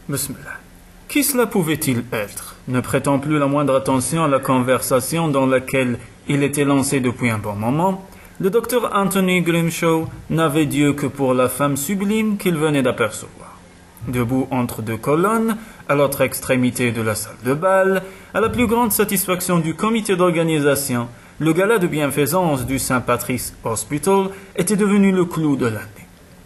Bismillah. Qui cela pouvait-il être, ne prêtant plus la moindre attention à la conversation dans laquelle il était lancé depuis un bon moment? Le docteur Anthony Grimshaw n'avait d'yeux que pour la femme sublime qu'il venait d'apercevoir. Debout entre deux colonnes, à l'autre extrémité de la salle de bal, à la plus grande satisfaction du comité d'organisation, le gala de bienfaisance du St. Patrick's Hospital était devenu le clou de l'année.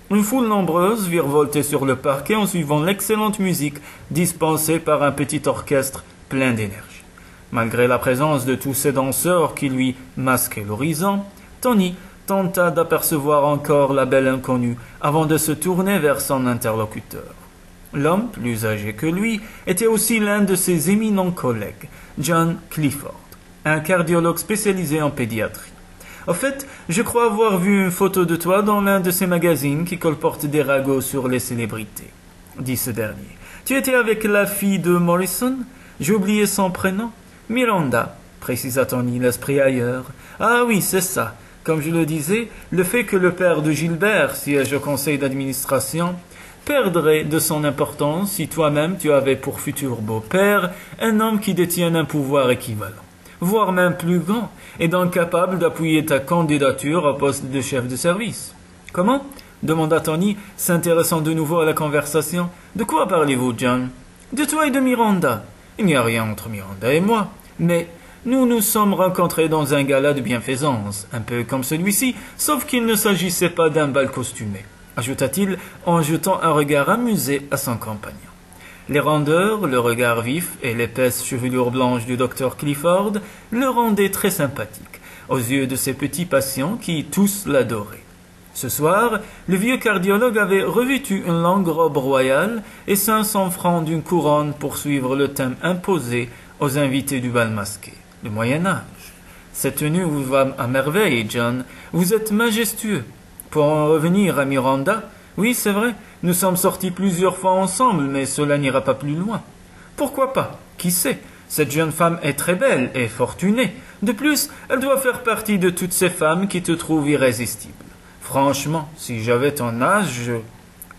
Une foule nombreuse virevoltait sur le parquet en suivant l'excellente musique dispensée par un petit orchestre plein d'énergie. Malgré la présence de tous ces danseurs qui lui masquaient l'horizon, Tony tenta d'apercevoir encore la belle inconnue avant de se tourner vers son interlocuteur. L'homme, plus âgé que lui, était aussi l'un de ses éminents collègues, John Clifford, un cardiologue spécialisé en pédiatrie. Au fait, je crois avoir vu une photo de toi dans l'un de ces magazines qui colportent des ragots sur les célébrités, dit ce dernier. Tu étais avec la fille de Morrison? J'ai oublié son prénom. Miranda, précisa Tony, l'esprit ailleurs. Ah oui, c'est ça. Comme je le disais, le fait que le père de Gilbert siège au conseil d'administration perdrait de son importance si toi-même tu avais pour futur beau-père un homme qui détient un pouvoir équivalent, voire même plus grand, et donc capable d'appuyer ta candidature au poste de chef de service. Comment? Demanda Tony, s'intéressant de nouveau à la conversation. De quoi parlez-vous, John? De toi et de Miranda. Il n'y a rien entre Miranda et moi, mais nous nous sommes rencontrés dans un gala de bienfaisance, un peu comme celui-ci, sauf qu'il ne s'agissait pas d'un bal costumé, ajouta-t-il en jetant un regard amusé à son compagnon. Les rondeurs, le regard vif et l'épaisse chevelure blanche du docteur Clifford le rendaient très sympathique, aux yeux de ses petits patients qui tous l'adoraient. Ce soir, le vieux cardiologue avait revêtu une longue robe royale et 500 francs d'une couronne pour suivre le thème imposé aux invités du bal masqué, le Moyen-Âge. Cette tenue vous va à merveille, John. Vous êtes majestueux. Pour en revenir à Miranda, oui, c'est vrai, nous sommes sortis plusieurs fois ensemble, mais cela n'ira pas plus loin. Pourquoi pas? Qui sait? Cette jeune femme est très belle et fortunée. De plus, elle doit faire partie de toutes ces femmes qui te trouvent irrésistible. Franchement, si j'avais ton âge, je...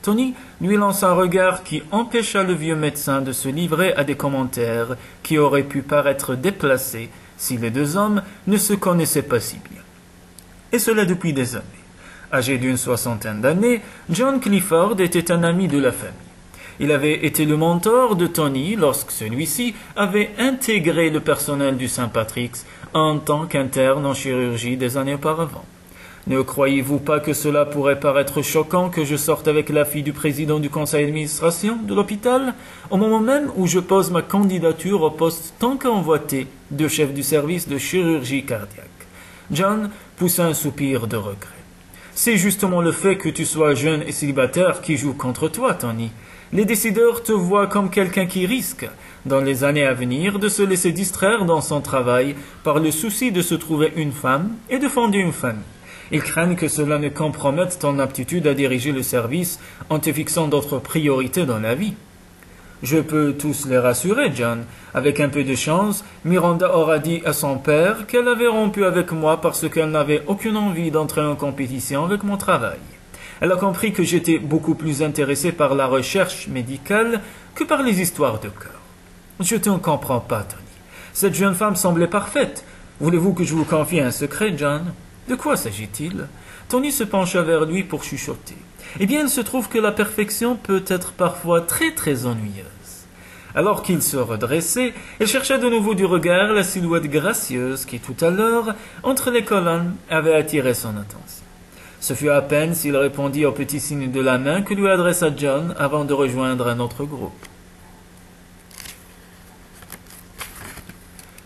Tony lui lança un regard qui empêcha le vieux médecin de se livrer à des commentaires qui auraient pu paraître déplacés si les deux hommes ne se connaissaient pas si bien. Et cela depuis des années. Âgé d'une 60aine d'années, John Clifford était un ami de la famille. Il avait été le mentor de Tony lorsque celui-ci avait intégré le personnel du St. Patrick's en tant qu'interne en chirurgie des années auparavant. Ne croyez-vous pas que cela pourrait paraître choquant que je sorte avec la fille du président du conseil d'administration de l'hôpital, au moment même où je pose ma candidature au poste tant convoité de chef du service de chirurgie cardiaque? John poussa un soupir de regret. C'est justement le fait que tu sois jeune et célibataire qui joue contre toi, Tony. Les décideurs te voient comme quelqu'un qui risque, dans les années à venir, de se laisser distraire dans son travail par le souci de se trouver une femme et de fonder une famille. Ils craignent que cela ne compromette ton aptitude à diriger le service en te fixant d'autres priorités dans la vie. Je peux tous les rassurer, John. Avec un peu de chance, Miranda aura dit à son père qu'elle avait rompu avec moi parce qu'elle n'avait aucune envie d'entrer en compétition avec mon travail. Elle a compris que j'étais beaucoup plus intéressé par la recherche médicale que par les histoires de cœur. Je ne comprends pas, Tony. Cette jeune femme semblait parfaite. Voulez-vous que je vous confie un secret, John? De quoi s'agit-il? Tony se pencha vers lui pour chuchoter. Eh bien, il se trouve que la perfection peut être parfois très très ennuyeuse. Alors qu'il se redressait, il chercha de nouveau du regard la silhouette gracieuse qui tout à l'heure, entre les colonnes, avait attiré son attention. Ce fut à peine s'il répondit au petit signe de la main que lui adressa John avant de rejoindre un autre groupe.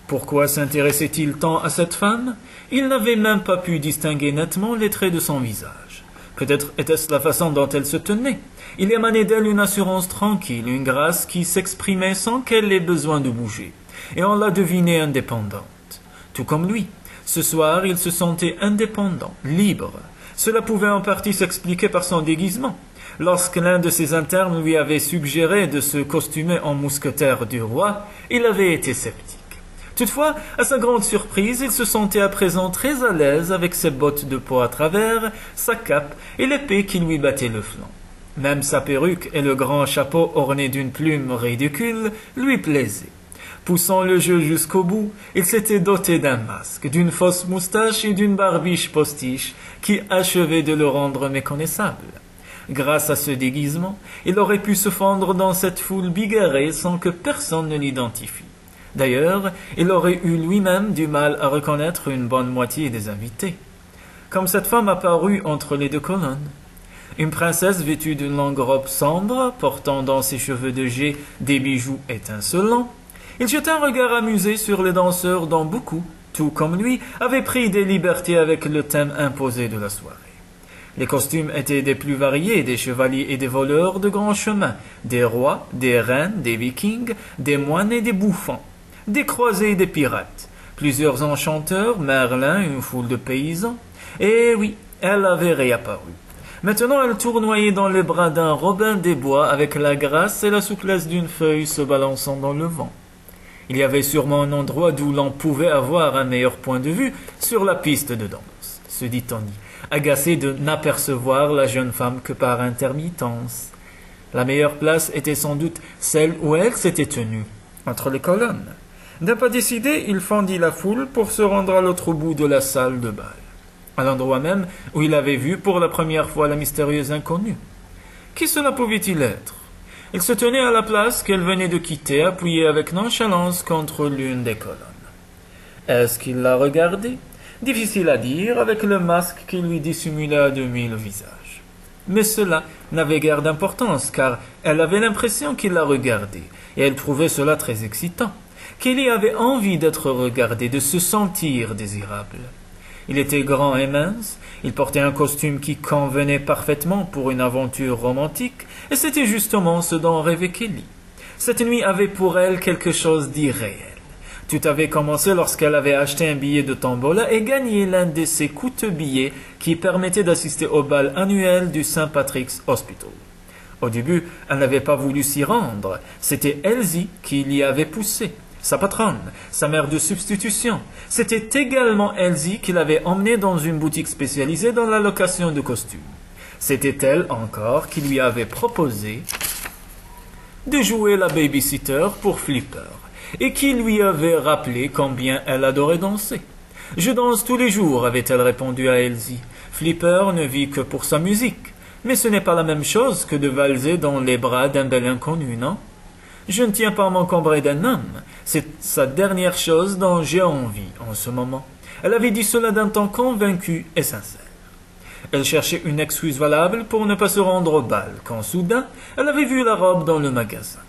Pourquoi s'intéressait-il tant à cette femme? Il n'avait même pas pu distinguer nettement les traits de son visage. Peut-être était-ce la façon dont elle se tenait. Il émanait d'elle une assurance tranquille, une grâce qui s'exprimait sans qu'elle ait besoin de bouger, et on la devinait indépendante. Tout comme lui. Ce soir, il se sentait indépendant, libre. Cela pouvait en partie s'expliquer par son déguisement. Lorsque l'un de ses internes lui avait suggéré de se costumer en mousquetaire du roi, il avait été sceptique. Toutefois, à sa grande surprise, il se sentait à présent très à l'aise avec ses bottes de peau à travers, sa cape et l'épée qui lui battait le flanc. Même sa perruque et le grand chapeau orné d'une plume ridicule lui plaisaient. Poussant le jeu jusqu'au bout, il s'était doté d'un masque, d'une fausse moustache et d'une barbiche postiche qui achevaient de le rendre méconnaissable. Grâce à ce déguisement, il aurait pu se fondre dans cette foule bigarrée sans que personne ne l'identifie. D'ailleurs, il aurait eu lui-même du mal à reconnaître une bonne moitié des invités. Comme cette femme apparut entre les deux colonnes. Une princesse vêtue d'une longue robe sombre, portant dans ses cheveux de jais des bijoux étincelants. Il jeta un regard amusé sur les danseurs dont beaucoup, tout comme lui, avaient pris des libertés avec le thème imposé de la soirée. Les costumes étaient des plus variés, des chevaliers et des voleurs de grands chemins, des rois, des reines, des vikings, des moines et des bouffons, des croisés et des pirates, plusieurs enchanteurs, Merlin, une foule de paysans. Et oui, elle avait réapparu. Maintenant, elle tournoyait dans les bras d'un Robin des Bois avec la grâce et la souplesse d'une feuille se balançant dans le vent. Il y avait sûrement un endroit d'où l'on pouvait avoir un meilleur point de vue sur la piste de danse, se dit Tony, agacé de n'apercevoir la jeune femme que par intermittence. La meilleure place était sans doute celle où elle s'était tenue, entre les colonnes. D'un pas décidé, il fendit la foule pour se rendre à l'autre bout de la salle de bal, à l'endroit même où il avait vu pour la première fois la mystérieuse inconnue. Qui cela pouvait-il être? Il se tenait à la place qu'elle venait de quitter, appuyée avec nonchalance contre l'une des colonnes. Est-ce qu'il la regardait? Difficile à dire, avec le masque qui lui dissimulait à demi le visage. Mais cela n'avait guère d'importance, car elle avait l'impression qu'il la regardait, et elle trouvait cela très excitant. Kelly avait envie d'être regardée, de se sentir désirable. Il était grand et mince, il portait un costume qui convenait parfaitement pour une aventure romantique, et c'était justement ce dont rêvait Kelly. Cette nuit avait pour elle quelque chose d'irréel. Tout avait commencé lorsqu'elle avait acheté un billet de tombola et gagné l'un de ces coûteux billets qui permettaient d'assister au bal annuel du St. Patrick's Hospital. Au début, elle n'avait pas voulu s'y rendre. C'était Elsie qui l'y avait poussée. Sa patronne, sa mère de substitution. C'était également Elsie qui l'avait emmenée dans une boutique spécialisée dans la location de costumes. C'était elle encore qui lui avait proposé de jouer la babysitter pour Flipper, et qui lui avait rappelé combien elle adorait danser. « Je danse tous les jours », avait-elle répondu à Elsie. Flipper ne vit que pour sa musique, mais ce n'est pas la même chose que de valser dans les bras d'un bel inconnu, non? Je ne tiens pas à m'encombrer d'un homme. C'est sa dernière chose dont j'ai envie en ce moment. Elle avait dit cela d'un ton convaincu et sincère. Elle cherchait une excuse valable pour ne pas se rendre au bal, quand soudain, elle avait vu la robe dans le magasin.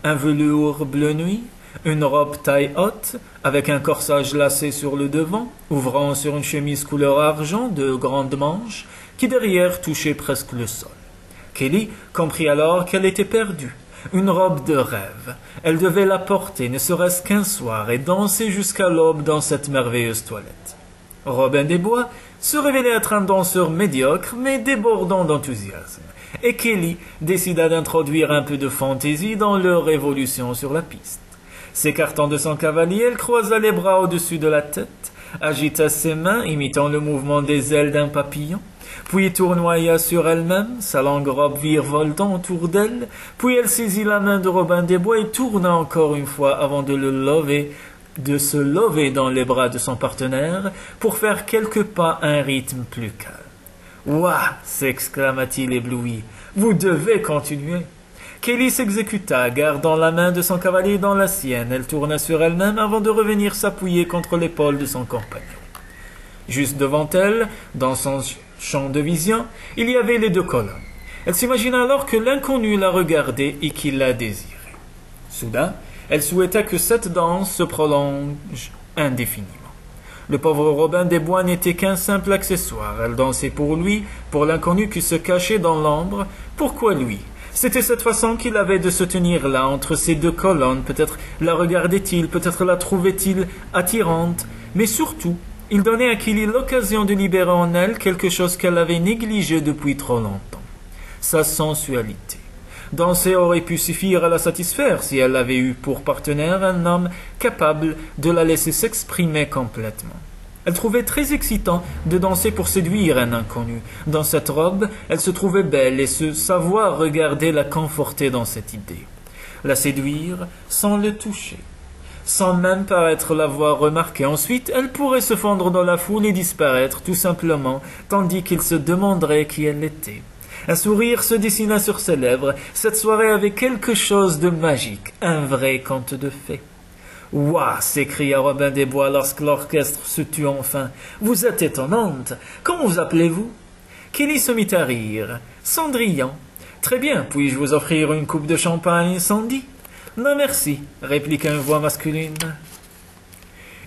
Un velours bleu nuit, une robe taille haute, avec un corsage lacé sur le devant, ouvrant sur une chemise couleur argent de grandes manches, qui derrière touchait presque le sol. Kelly comprit alors qu'elle était perdue. Une robe de rêve. Elle devait la porter, ne serait-ce qu'un soir, et danser jusqu'à l'aube dans cette merveilleuse toilette. Robin des Bois se révélait être un danseur médiocre, mais débordant d'enthousiasme, et Kelly décida d'introduire un peu de fantaisie dans leur évolution sur la piste. S'écartant de son cavalier, elle croisa les bras au-dessus de la tête, agita ses mains, imitant le mouvement des ailes d'un papillon, puis tournoya sur elle-même, sa longue robe virevoltant autour d'elle, puis elle saisit la main de Robin des Bois et tourna encore une fois avant de se lever dans les bras de son partenaire pour faire quelques pas à un rythme plus calme. « Ouah !» s'exclama-t-il ébloui. « Vous devez continuer !» Kelly s'exécuta, gardant la main de son cavalier dans la sienne. Elle tourna sur elle-même avant de revenir s'appuyer contre l'épaule de son compagnon. Juste devant elle, dans son champ de vision, il y avait les deux colonnes. Elle s'imagina alors que l'inconnu la regardait et qu'il la désirait. Soudain, elle souhaita que cette danse se prolonge indéfiniment. Le pauvre Robin des Bois n'était qu'un simple accessoire. Elle dansait pour lui, pour l'inconnu qui se cachait dans l'ombre. Pourquoi lui? C'était cette façon qu'il avait de se tenir là, entre ces deux colonnes. Peut-être la regardait-il, peut-être la trouvait-il attirante, mais surtout, il donnait à Kelly l'occasion de libérer en elle quelque chose qu'elle avait négligé depuis trop longtemps, sa sensualité. Danser aurait pu suffire à la satisfaire si elle avait eu pour partenaire un homme capable de la laisser s'exprimer complètement. Elle trouvait très excitant de danser pour séduire un inconnu. Dans cette robe, elle se trouvait belle et ce savoir regarder la confortait dans cette idée. La séduire sans le toucher, sans même paraître l'avoir remarqué. Ensuite, elle pourrait se fondre dans la foule et disparaître tout simplement, tandis qu'il se demanderait qui elle était. Un sourire se dessina sur ses lèvres. Cette soirée avait quelque chose de magique, un vrai conte de fées. « Ouah !» s'écria Robin des Bois lorsque l'orchestre se tut enfin. « Vous êtes étonnante. Comment vous appelez-vous » Kelly se mit à rire. « Cendrillon. »« Très bien. Puis-je vous offrir une coupe de champagne, Sandy ?»« Non, merci. » répliqua une voix masculine.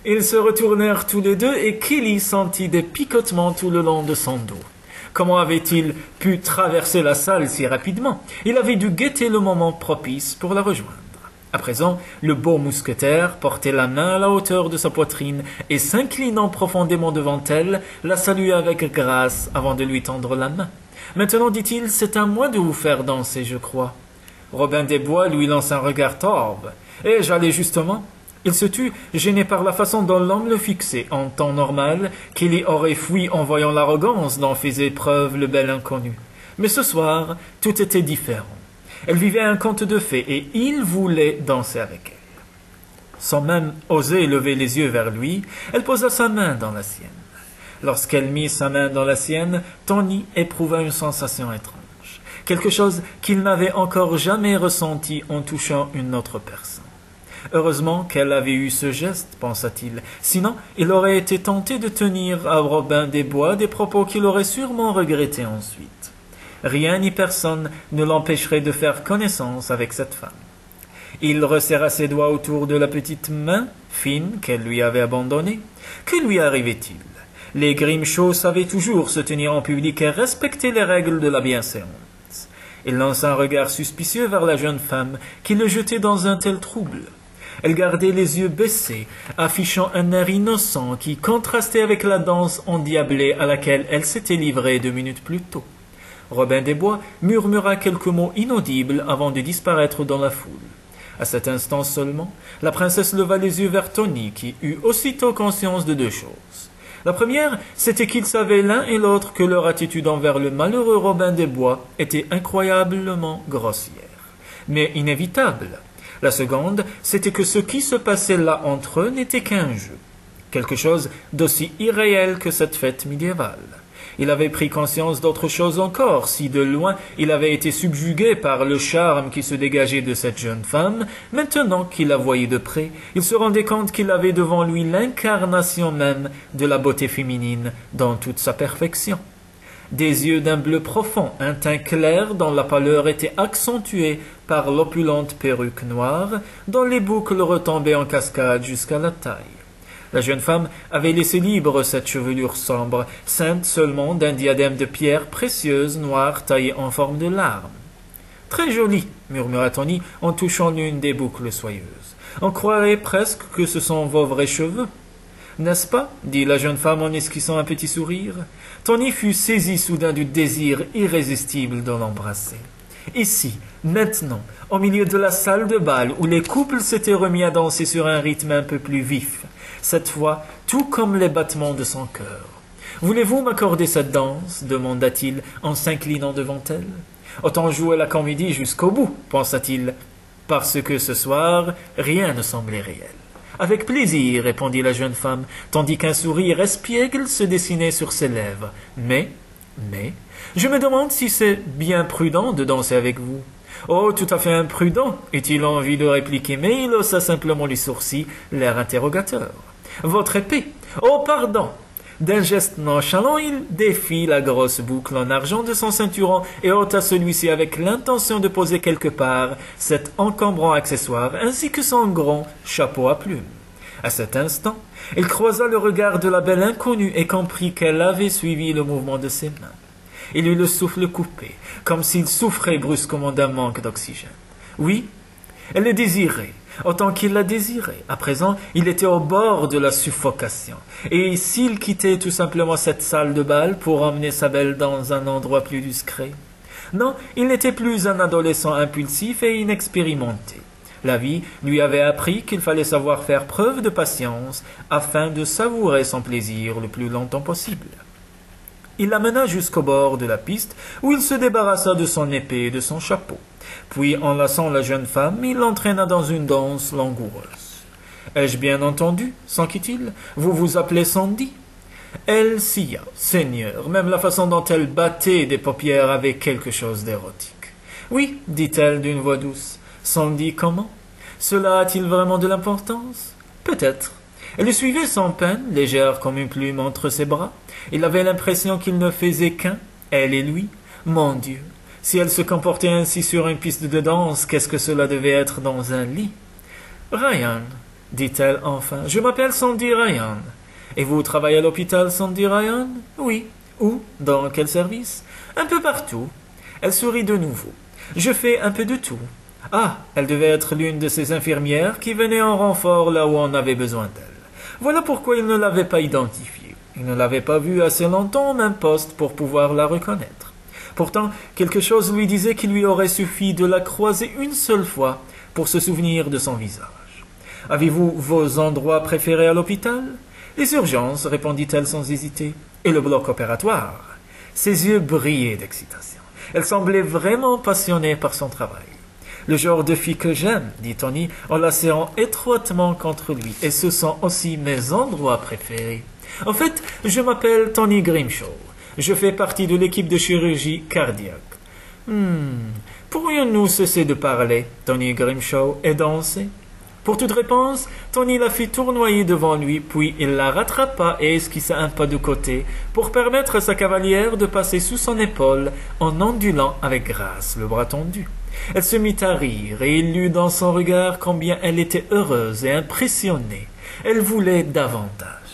Ils se retournèrent tous les deux et Kelly sentit des picotements tout le long de son dos. Comment avait-il pu traverser la salle si rapidement? Il avait dû guetter le moment propice pour la rejoindre. À présent, le beau mousquetaire portait la main à la hauteur de sa poitrine et, s'inclinant profondément devant elle, la salua avec grâce avant de lui tendre la main. « Maintenant, dit-il, c'est à moi de vous faire danser, je crois. » Robin des Bois lui lança un regard torve. « Et j'allais justement. » Il se tut, gêné par la façon dont l'homme le fixait. En temps normal, Kelly aurait fui en voyant l'arrogance dont faisait preuve le bel inconnu. Mais ce soir, tout était différent. Elle vivait un conte de fées et il voulait danser avec elle. Sans même oser lever les yeux vers lui, elle posa sa main dans la sienne. Lorsqu'elle mit sa main dans la sienne, Tony éprouva une sensation étrange, quelque chose qu'il n'avait encore jamais ressenti en touchant une autre personne. Heureusement qu'elle avait eu ce geste, pensa-t-il, sinon il aurait été tenté de tenir à Robin des Bois des propos qu'il aurait sûrement regrettés ensuite. Rien ni personne ne l'empêcherait de faire connaissance avec cette femme. Il resserra ses doigts autour de la petite main fine qu'elle lui avait abandonnée. Que lui arrivait-il? Les Grimshaw savaient toujours se tenir en public et respecter les règles de la bienséance. Il lança un regard suspicieux vers la jeune femme qui le jetait dans un tel trouble. Elle gardait les yeux baissés, affichant un air innocent qui contrastait avec la danse endiablée à laquelle elle s'était livrée 2 minutes plus tôt. Robin des Bois murmura quelques mots inaudibles avant de disparaître dans la foule. À cet instant seulement, la princesse leva les yeux vers Tony, qui eut aussitôt conscience de 2 choses. La première, c'était qu'ils savaient l'un et l'autre que leur attitude envers le malheureux Robin des Bois était incroyablement grossière, mais inévitable. La seconde, c'était que ce qui se passait là entre eux n'était qu'un jeu, quelque chose d'aussi irréel que cette fête médiévale. Il avait pris conscience d'autre chose encore, si de loin il avait été subjugué par le charme qui se dégageait de cette jeune femme. Maintenant qu'il la voyait de près, il se rendait compte qu'il avait devant lui l'incarnation même de la beauté féminine dans toute sa perfection. Des yeux d'un bleu profond, un teint clair dont la pâleur était accentuée par l'opulente perruque noire, dont les boucles retombaient en cascade jusqu'à la taille. La jeune femme avait laissé libre cette chevelure sombre, ceinte seulement d'un diadème de pierres précieuses noires taillées en forme de larmes. « Très jolie !» murmura Tony en touchant l'une des boucles soyeuses. « On croirait presque que ce sont vos vrais cheveux. »« N'est-ce pas ?» dit la jeune femme en esquissant un petit sourire. Tony fut saisi soudain du désir irrésistible de l'embrasser. Ici, maintenant, au milieu de la salle de bal où les couples s'étaient remis à danser sur un rythme un peu plus vif, cette fois tout comme les battements de son cœur. « Voulez-vous m'accorder cette danse ?» demanda-t-il en s'inclinant devant elle. « Autant jouer la comédie jusqu'au bout, pensa-t-il, parce que ce soir, rien ne semblait réel. « Avec plaisir, répondit la jeune femme, tandis qu'un sourire espiègle se dessinait sur ses lèvres. Mais, je me demande si c'est bien prudent de danser avec vous. Oh, tout à fait imprudent, eut-il envie de répliquer, mais il haussa simplement les sourcils, l'air interrogateur. Votre épée. Oh, pardon. D'un geste nonchalant, il défit la grosse boucle en argent de son ceinturon et ôta celui-ci avec l'intention de poser quelque part cet encombrant accessoire ainsi que son grand chapeau à plumes. À cet instant, il croisa le regard de la belle inconnue et comprit qu'elle avait suivi le mouvement de ses mains. Il eut le souffle coupé, comme s'il souffrait brusquement d'un manque d'oxygène. Oui, elle le désirait, autant qu'il la désirait. À présent, il était au bord de la suffocation. Et s'il quittait tout simplement cette salle de bal pour emmener sa belle dans un endroit plus discret? Non, il n'était plus un adolescent impulsif et inexpérimenté. La vie lui avait appris qu'il fallait savoir faire preuve de patience afin de savourer son plaisir le plus longtemps possible. Il l'amena jusqu'au bord de la piste où il se débarrassa de son épée et de son chapeau. Puis, enlaçant la jeune femme, il l'entraîna dans une danse langoureuse. « Ai-je bien entendu, s'enquit-il, vous vous appelez Sandy ?» Elle sia. Seigneur, même la façon dont elle battait des paupières avait quelque chose d'érotique. « Oui, dit-elle d'une voix douce. Sandy comment? Cela a-t-il vraiment de l'importance? Peut-être. » Elle le suivait sans peine, légère comme une plume entre ses bras. Il avait l'impression qu'il ne faisait qu'un, elle et lui. Mon Dieu, si elle se comportait ainsi sur une piste de danse, qu'est-ce que cela devait être dans un lit? « Ryan, dit-elle enfin, je m'appelle Sandy Ryan. Et vous travaillez à l'hôpital, Sandy Ryan? Oui. Où? Dans quel service? Un peu partout. Elle sourit de nouveau. Je fais un peu de tout. Ah, elle devait être l'une de ces infirmières qui venaient en renfort là où on avait besoin d'elle. Voilà pourquoi il ne l'avait pas identifiée. Il ne l'avait pas vue assez longtemps au même poste pour pouvoir la reconnaître. Pourtant, quelque chose lui disait qu'il lui aurait suffi de la croiser une seule fois pour se souvenir de son visage. « Avez-vous vos endroits préférés à l'hôpital? »« Les urgences, répondit-elle sans hésiter. Et le bloc opératoire. » Ses yeux brillaient d'excitation. Elle semblait vraiment passionnée par son travail. « Le genre de fille que j'aime, dit Tony, en la serrant étroitement contre lui, et ce sont aussi mes endroits préférés. En fait, je m'appelle Tony Grimshaw. Je fais partie de l'équipe de chirurgie cardiaque. Pourrions-nous cesser de parler, Tony Grimshaw, et danser? » Pour toute réponse, Tony la fit tournoyer devant lui, puis il la rattrapa et esquissa un pas de côté pour permettre à sa cavalière de passer sous son épaule en ondulant avec grâce le bras tendu. Elle se mit à rire et il lut dans son regard combien elle était heureuse et impressionnée. Elle voulait davantage.